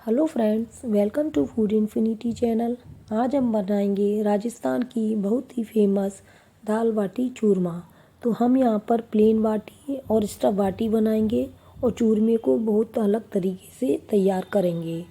Hello friends, welcome to food infinity channel. आज हम बनाएंगे राजस्थान की बहुत ही फेमस दाल बाटी चूरमा। तो हम यहाँ पर प्लेन बाटी और स्टफ बाटी बनाएंगे और चूरमे को बहुत अलग तरीके से तैयार करेंगे,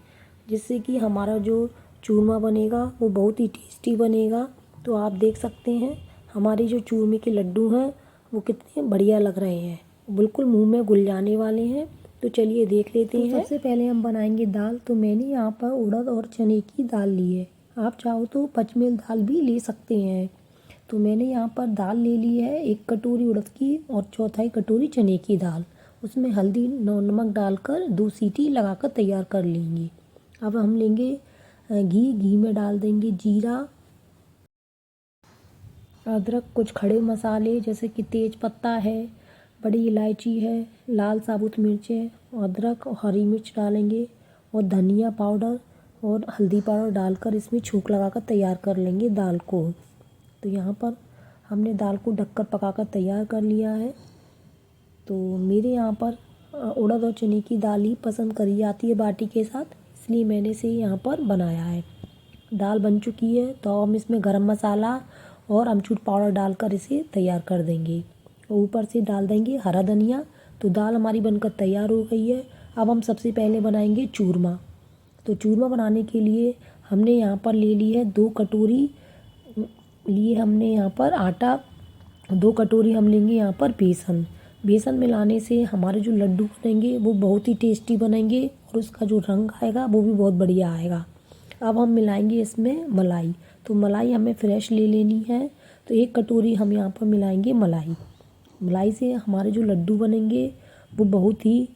जिससे कि हमारा जो चूरमा बनेगा वो बहुत ही टेस्टी बनेगा। तो आप देख सकते हैं हमारे जो चूरमे के लड्डू हैं वो कितने बढ़िया लग रहे हैं, बिल्कुल मुंह में घुल जाने वाले हैं। तो चलिए देख लेते हैं। सबसे पहले हम बनाएंगे दाल। तो मैंने यहाँ पर उड़द और चने की दाल ली है, आप चाहो तो पचमेल दाल भी ले सकते हैं। तो मैंने यहाँ पर दाल ले ली है 1 कटोरी उड़द की और चौथाई कटोरी चने की दाल। उसमें हल्दी नमक डालकर 2 सीटी लगाकर तैयार कर लेंगे। अब हम लेंगे घी में डाल देंगे जीरा, अदरक, कुछ खड़े मसाले जैसे कि तेज पत्ता है, बड़ी इलायची है, लाल साबुत मिर्च है, अदरक और हरी मिर्च डालेंगे और धनिया पाउडर और हल्दी पाउडर डालकर इसमें छौंक लगाकर तैयार कर लेंगे दाल को। तो यहाँ पर हमने दाल को ढककर पकाकर तैयार कर लिया है। तो मेरे यहाँ पर उड़द और चने की दाल ही पसंद करी जाती है बाटी के साथ, इसलिए मैंने इसे यहाँ पर बनाया है। दाल बन चुकी है तो हम इसमें गरम मसाला और अमचूर पाउडर डालकर इसे तैयार कर देंगे। ऊपर से डाल देंगे हरा धनिया। तो दाल हमारी बनकर तैयार हो गई है। अब हम सबसे पहले बनाएंगे चूरमा। तो चूरमा बनाने के लिए हमने यहाँ पर ले ली है 2 कटोरी लिए हमने यहाँ पर आटा, 2 कटोरी हम लेंगे यहाँ पर बेसन। बेसन मिलाने से हमारे जो लड्डू बनेंगे वो बहुत ही टेस्टी बनेंगे और उसका जो रंग आएगा वो भी बहुत बढ़िया आएगा। अब हम मिलाएंगे इसमें मलाई। तो मलाई हमें फ्रेश ले लेनी है। तो 1 कटोरी हम यहाँ पर मिलाएंगे मलाई। मलाई से हमारे जो लड्डू बनेंगे वो बहुत ही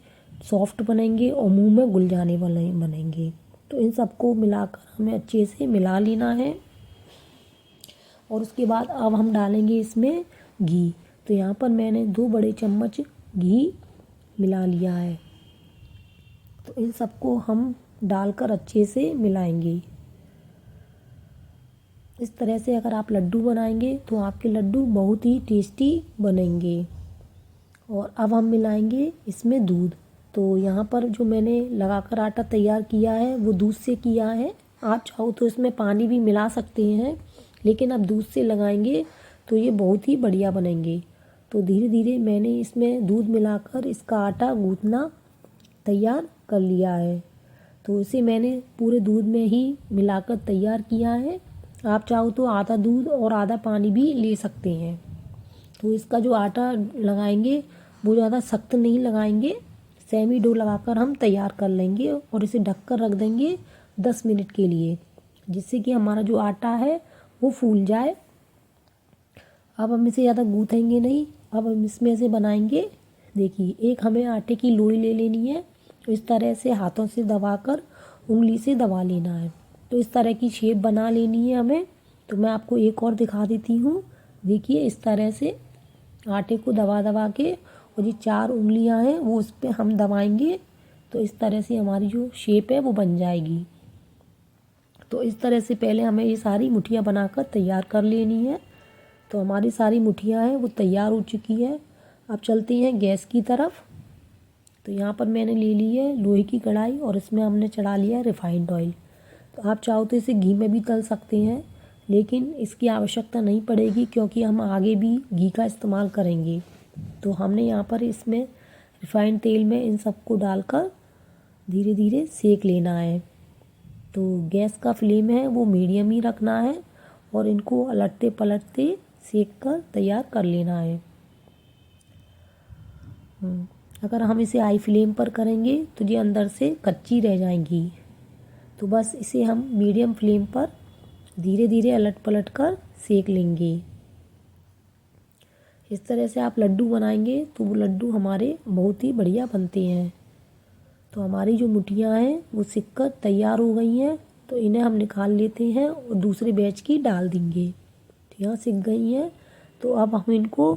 सॉफ्ट बनेंगे और मुंह में घुल जाने वाले बनेंगे। तो इन सबको मिलाकर हमें अच्छे से मिला लेना है। और उसके बाद अब हम डालेंगे इसमें घी। तो यहाँ पर मैंने 2 बड़े चम्मच घी मिला लिया है। तो इन सबको हम डालकर अच्छे से मिलाएंगे। इस तरह से अगर आप लड्डू बनाएंगे तो आपके लड्डू बहुत ही टेस्टी बनेंगे। और अब हम मिलाएंगे इसमें दूध। तो यहाँ पर जो मैंने लगाकर आटा तैयार किया है वो दूध से किया है। आप चाहो तो इसमें पानी भी मिला सकते हैं, लेकिन अब दूध से लगाएंगे तो ये बहुत ही बढ़िया बनेंगे। तो धीरे धीरे मैंने इसमें दूध मिलाकर इसका आटा गूँथना तैयार कर लिया है। तो इसे मैंने पूरे दूध में ही मिलाकर तैयार किया है। आप चाहो तो आधा दूध और आधा पानी भी ले सकते हैं। तो इसका जो आटा लगाएंगे वो ज़्यादा सख्त नहीं लगाएंगे, सेमी डो लगाकर हम तैयार कर लेंगे और इसे ढककर रख देंगे 10 मिनट के लिए, जिससे कि हमारा जो आटा है वो फूल जाए। अब हम इसे ज़्यादा गूँथेंगे नहीं, अब हम इसमें से बनाएंगे। देखिए, एक हमें आटे की लोई ले लेनी है। इस तरह से हाथों से दबाकर उंगली से दबा लेना है। तो इस तरह की शेप बना लेनी है हमें। तो मैं आपको एक और दिखा देती हूँ। देखिए, इस तरह से आटे को दबा दबा के और ये 4 उंगलियां हैं वो उस पर हम दबाएंगे। तो इस तरह से हमारी जो शेप है वो बन जाएगी। तो इस तरह से पहले हमें ये सारी मुठियाँ बनाकर तैयार कर लेनी है। तो हमारी सारी मुठियाँ हैं वो तैयार हो चुकी है। अब चलते हैं गैस की तरफ। तो यहाँ पर मैंने ले ली है लोहे की कढ़ाई और इसमें हमने चढ़ा लिया है रिफाइंड ऑयल। तो आप चाहो तो इसे घी में भी तल सकते हैं, लेकिन इसकी आवश्यकता नहीं पड़ेगी क्योंकि हम आगे भी घी का इस्तेमाल करेंगे। तो हमने यहाँ पर इसमें रिफाइंड तेल में इन सबको डालकर धीरे धीरे सेक लेना है। तो गैस का फ्लेम है वो मीडियम ही रखना है और इनको अलटते पलटते सेक कर तैयार कर लेना है। अगर हम इसे हाई फ्लेम पर करेंगे तो ये अंदर से कच्ची रह जाएंगी। तो बस इसे हम मीडियम फ्लेम पर धीरे धीरे अलट पलट कर सेक लेंगे। इस तरह से आप लड्डू बनाएंगे तो वो लड्डू हमारे बहुत ही बढ़िया बनते हैं। तो हमारी जो मुठियाँ हैं वो सिक कर तैयार हो गई हैं। तो इन्हें हम निकाल लेते हैं और दूसरे बैच की डाल देंगे। तो यहाँ सिक गई हैं। तो अब हम इनको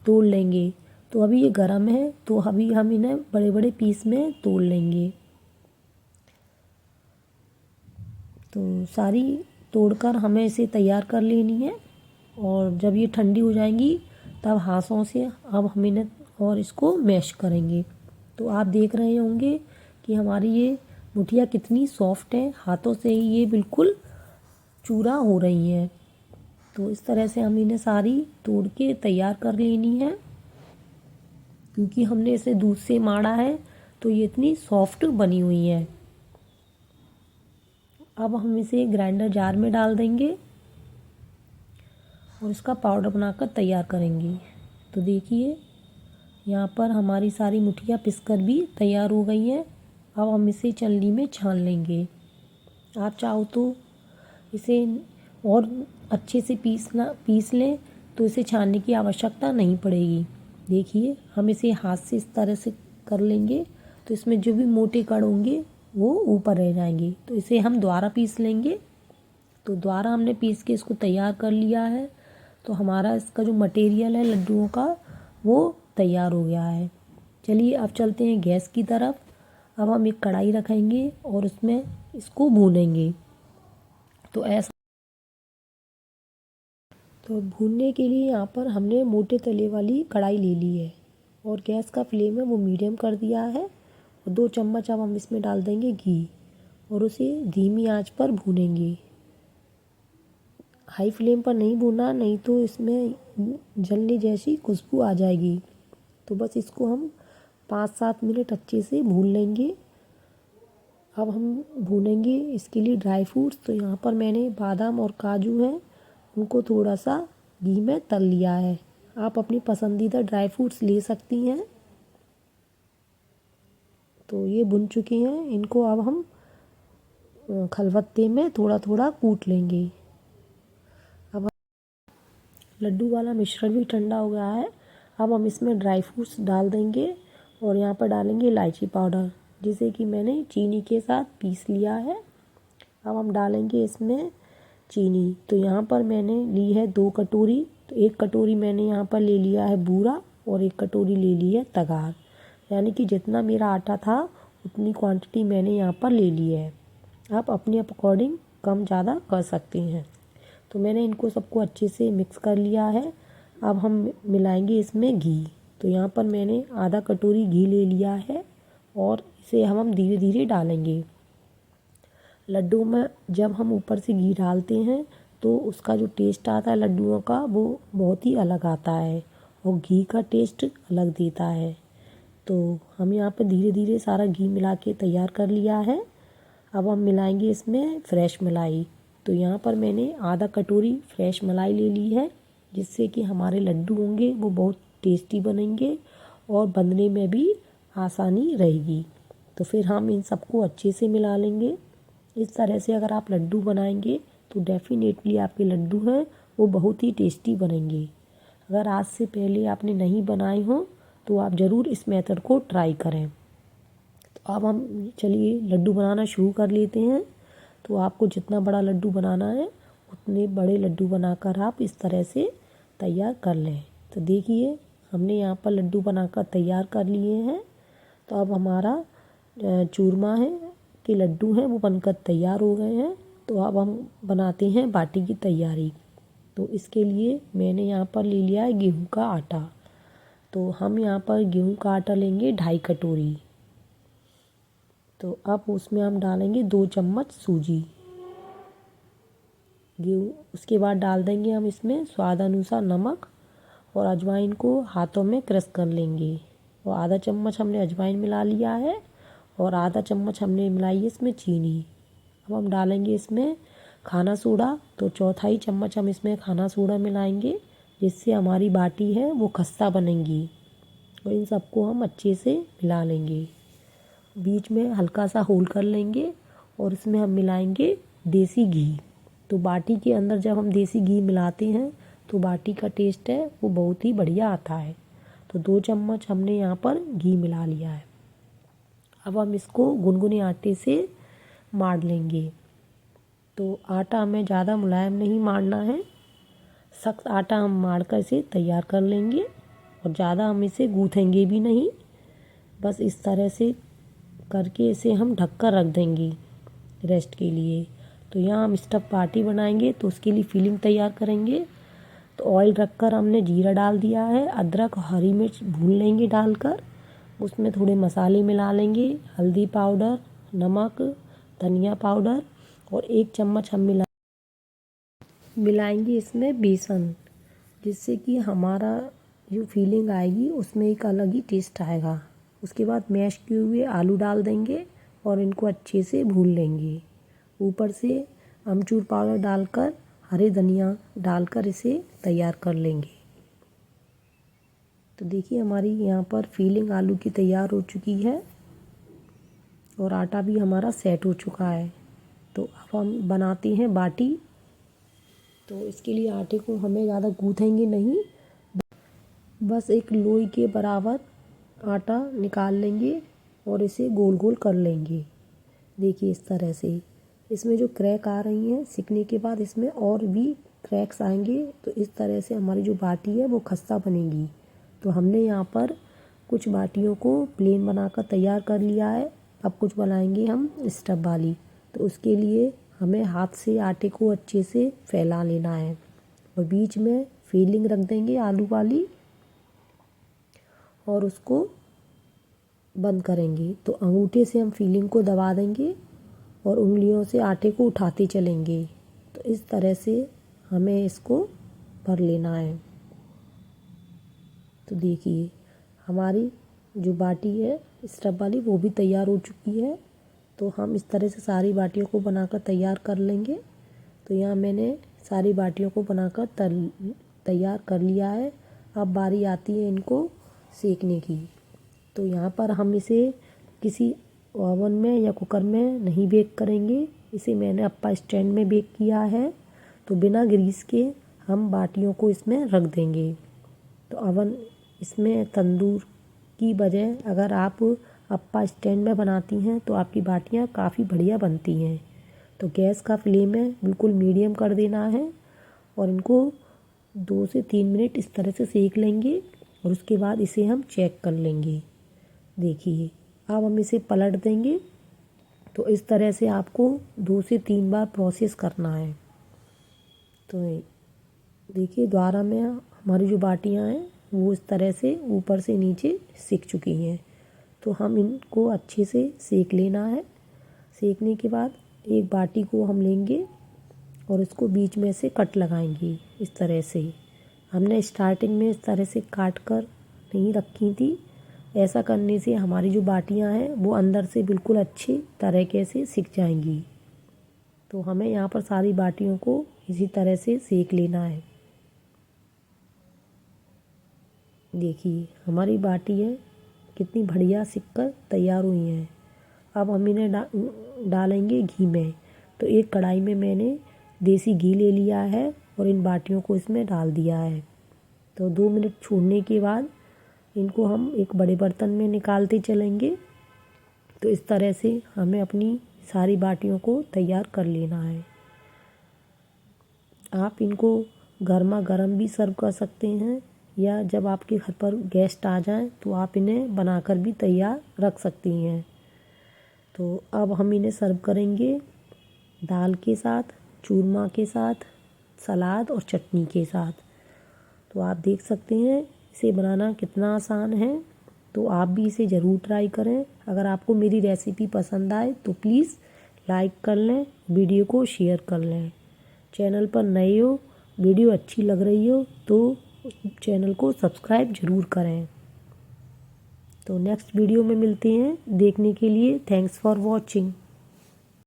तोड़ लेंगे। तो अभी ये गर्म है तो अभी हम इन्हें बड़े बड़े पीस में तोड़ लेंगे। तो सारी तोड़कर हमें इसे तैयार कर लेनी है और जब ये ठंडी हो जाएंगी तब हाथों से अब हम इन्हें और इसको मैश करेंगे। तो आप देख रहे होंगे कि हमारी ये मुठिया कितनी सॉफ्ट है, हाथों से ही ये बिल्कुल चूरा हो रही है। तो इस तरह से हम इन्हें सारी तोड़ के तैयार कर लेनी है। क्योंकि हमने इसे दूध से माड़ा है तो ये इतनी सॉफ्ट बनी हुई है। अब हम इसे ग्राइंडर जार में डाल देंगे और इसका पाउडर बनाकर तैयार करेंगे। तो देखिए यहाँ पर हमारी सारी मुठिया पिसकर भी तैयार हो गई हैं। अब हम इसे छलनी में छान लेंगे। आप चाहो तो इसे और अच्छे से पीस लें तो इसे छानने की आवश्यकता नहीं पड़ेगी। देखिए हम इसे हाथ से इस तरह से कर लेंगे तो इसमें जो भी मोटे कण होंगे वो ऊपर रह जाएंगे। तो इसे हम दोबारा पीस लेंगे। तो दोबारा हमने पीस के इसको तैयार कर लिया है। तो हमारा इसका जो मटेरियल है लड्डुओं का वो तैयार हो गया है। चलिए अब चलते हैं गैस की तरफ। अब हम एक कढ़ाई रखेंगे और उसमें इसको भूनेंगे। तो भूनने के लिए यहाँ पर हमने मोटे तले वाली कढ़ाई ले ली है और गैस का फ्लेम है वो मीडियम कर दिया है। और 2 चम्मच अब हम इसमें डाल देंगे घी और उसे धीमी आंच पर भूनेंगे। हाई फ्लेम पर नहीं भूना, नहीं तो इसमें जलने जैसी खुशबू आ जाएगी। तो बस इसको हम 5-7 मिनट अच्छे से भून लेंगे। अब हम भूनेंगे इसके लिए ड्राई फ्रूट्स। तो यहाँ पर मैंने बादाम और काजू हैं उनको थोड़ा सा घी में तल लिया है। आप अपनी पसंदीदा ड्राई फ्रूट्स ले सकती हैं। तो ये भुन चुके हैं, इनको अब हम खलबत्ते में थोड़ा थोड़ा कूट लेंगे। अब लड्डू वाला मिश्रण भी ठंडा हो गया है। अब हम इसमें ड्राई फ्रूट्स डाल देंगे और यहाँ पर डालेंगे इलायची पाउडर जिसे कि मैंने चीनी के साथ पीस लिया है। अब हम डालेंगे इसमें चीनी। तो यहाँ पर मैंने ली है 2 कटोरी। तो 1 कटोरी मैंने यहाँ पर ले लिया है बूरा और 1 कटोरी ले ली है तगार। यानी कि जितना मेरा आटा था उतनी क्वांटिटी मैंने यहाँ पर ले ली है। आप अपने अकॉर्डिंग कम ज़्यादा कर सकते हैं। तो मैंने इनको सबको अच्छे से मिक्स कर लिया है। अब हम मिलाएंगे इसमें घी। तो यहाँ पर मैंने आधा कटोरी घी ले लिया है और इसे हम धीरे धीरे डालेंगे। लड्डू में जब हम ऊपर से घी डालते हैं तो उसका जो टेस्ट आता है लड्डुओं का वो बहुत ही अलग आता है और घी का टेस्ट अलग देता है। तो हम यहाँ पर धीरे धीरे सारा घी मिला के तैयार कर लिया है। अब हम मिलाएंगे इसमें फ्रेश मलाई। तो यहाँ पर मैंने आधा कटोरी फ्रेश मलाई ले ली है जिससे कि हमारे लड्डू होंगे वो बहुत टेस्टी बनेंगे और बनने में भी आसानी रहेगी। तो फिर हम इन सबको अच्छे से मिला लेंगे। इस तरह से अगर आप लड्डू बनाएंगे तो डेफिनेटली आपके लड्डू हैं वो बहुत ही टेस्टी बनेंगे। अगर आज से पहले आपने नहीं बनाए हो तो आप ज़रूर इस मेथड को ट्राई करें। तो अब हम चलिए लड्डू बनाना शुरू कर लेते हैं। तो आपको जितना बड़ा लड्डू बनाना है उतने बड़े लड्डू बनाकर आप इस तरह से तैयार कर लें। तो देखिए हमने यहाँ पर लड्डू बनाकर तैयार कर लिए हैं। तो अब हमारा चूरमा है कि लड्डू हैं वो बनकर तैयार हो गए हैं। तो अब हम बनाते हैं बाटी की तैयारी। तो इसके लिए मैंने यहाँ पर ले लिया है गेहूं का आटा। तो हम यहाँ पर गेहूं का आटा लेंगे 2.5 कटोरी। तो अब उसमें हम डालेंगे 2 चम्मच सूजी गेहूँ। उसके बाद डाल देंगे हम इसमें स्वाद अनुसार नमक और अजवाइन को हाथों में क्रश कर लेंगे। और आधा चम्मच हमने अजवाइन मिला लिया है और आधा चम्मच हमने मिलाई है इसमें चीनी। अब हम डालेंगे इसमें खाना सोडा। तो 1/4 चम्मच हम इसमें खाना सोडा मिलाएंगे जिससे हमारी बाटी है वो खस्ता बनेंगी। और इन सबको हम अच्छे से मिला लेंगे। बीच में हल्का सा होल कर लेंगे और इसमें हम मिलाएंगे देसी घी। तो बाटी के अंदर जब हम देसी घी मिलाते हैं तो बाटी का टेस्ट है वो बहुत ही बढ़िया आता है। तो 2 चम्मच हमने यहाँ पर घी मिला लिया है। अब हम इसको गुनगुने आटे से मार लेंगे। तो आटा हमें ज़्यादा मुलायम नहीं मारना है, सख्त आटा हम मार कर इसे तैयार कर लेंगे और ज़्यादा हम इसे गूँथेंगे भी नहीं। बस इस तरह से करके इसे हम ढक कर रख देंगे रेस्ट के लिए। तो यहाँ हम स्टफ़ बाटी बनाएंगे तो उसके लिए फिलिंग तैयार करेंगे। तो ऑयल रखकर हमने जीरा डाल दिया है, अदरक और हरी मिर्च भून लेंगे डालकर। उसमें थोड़े मसाले मिला लेंगे, हल्दी पाउडर, नमक, धनिया पाउडर और 1 चम्मच हम मिलाएंगे इसमें बेसन, जिससे कि हमारा जो फीलिंग आएगी उसमें एक अलग ही टेस्ट आएगा। उसके बाद मैश किए हुए आलू डाल देंगे और इनको अच्छे से भून लेंगे। ऊपर से अमचूर पाउडर डालकर, हरे धनिया डालकर इसे तैयार कर लेंगे। तो देखिए हमारी यहाँ पर फीलिंग आलू की तैयार हो चुकी है और आटा भी हमारा सेट हो चुका है। तो अब हम बनाते हैं बाटी। तो इसके लिए आटे को हमें ज़्यादा गूँथेंगे नहीं, बस एक लोई के बराबर आटा निकाल लेंगे और इसे गोल गोल कर लेंगे। देखिए इस तरह से इसमें जो क्रैक आ रही हैं सिकने के बाद इसमें और भी क्रैक्स आएंगे। तो इस तरह से हमारी जो बाटी है वो खस्ता बनेगी। तो हमने यहाँ पर कुछ बाटियों को प्लेन बनाकर तैयार कर लिया है। अब कुछ बनाएंगे हम स्टफ वाली। तो उसके लिए हमें हाथ से आटे को अच्छे से फैला लेना है और बीच में फीलिंग रख देंगे आलू वाली और उसको बंद करेंगे। तो अंगूठे से हम फीलिंग को दबा देंगे और उंगलियों से आटे को उठाते चलेंगे। तो इस तरह से हमें इसको भर लेना है। तो देखिए हमारी जो बाटी है स्टफ वाली वो भी तैयार हो चुकी है। तो हम इस तरह से सारी बाटियों को बनाकर तैयार कर लेंगे। तो यहाँ मैंने सारी बाटियों को बनाकर तैयार कर लिया है। अब बारी आती है इनको सेकने की। तो यहाँ पर हम इसे किसी ओवन में या कुकर में नहीं बेक करेंगे, इसे मैंने अप्पा स्टैंड में बेक किया है। तो बिना ग्रीस के हम बाटियों को इसमें रख देंगे। तो ओवन इसमें तंदूर की बजाय अगर आप अप्पा स्टैंड में बनाती हैं तो आपकी बाटियाँ काफ़ी बढ़िया बनती हैं। तो गैस का फ्लेम है बिल्कुल मीडियम कर देना है और इनको 2 से 3 मिनट इस तरह से सेक लेंगे और उसके बाद इसे हम चेक कर लेंगे। देखिए अब हम इसे पलट देंगे। तो इस तरह से आपको 2 से 3 बार प्रोसेस करना है। तो देखिए द्वारा में हमारी जो बाटियाँ हैं वो इस तरह से ऊपर से नीचे सिक चुकी हैं। तो हम इनको अच्छे से सेक लेना है। सेकने के बाद एक बाटी को हम लेंगे और इसको बीच में से कट लगाएंगे। इस तरह से हमने स्टार्टिंग में इस तरह से काट कर नहीं रखी थी। ऐसा करने से हमारी जो बाटियां हैं वो अंदर से बिल्कुल अच्छी तरीके से सिक जाएंगी। तो हमें यहाँ पर सारी बाटियों को इसी तरह से सेक लेना है। देखिए हमारी बाटी है कितनी बढ़िया सिक कर तैयार हुई हैं। अब हम इन्हें डालेंगे घी में। तो एक कढ़ाई में मैंने देसी घी ले लिया है और इन बाटियों को इसमें डाल दिया है। तो 2 मिनट छोड़ने के बाद इनको हम एक बड़े बर्तन में निकालते चलेंगे। तो इस तरह से हमें अपनी सारी बाटियों को तैयार कर लेना है। आप इनको गर्मा गर्म भी सर्व कर सकते हैं या जब आपके घर पर गेस्ट आ जाएं तो आप इन्हें बनाकर भी तैयार रख सकती हैं। तो अब हम इन्हें सर्व करेंगे दाल के साथ, चूरमा के साथ, सलाद और चटनी के साथ। तो आप देख सकते हैं इसे बनाना कितना आसान है। तो आप भी इसे ज़रूर ट्राई करें। अगर आपको मेरी रेसिपी पसंद आए तो प्लीज़ लाइक कर लें, वीडियो को शेयर कर लें। चैनल पर नए हो, वीडियो अच्छी लग रही हो तो चैनल को सब्सक्राइब ज़रूर करें। तो नेक्स्ट वीडियो में मिलते हैं। देखने के लिए थैंक्स फॉर वॉचिंग।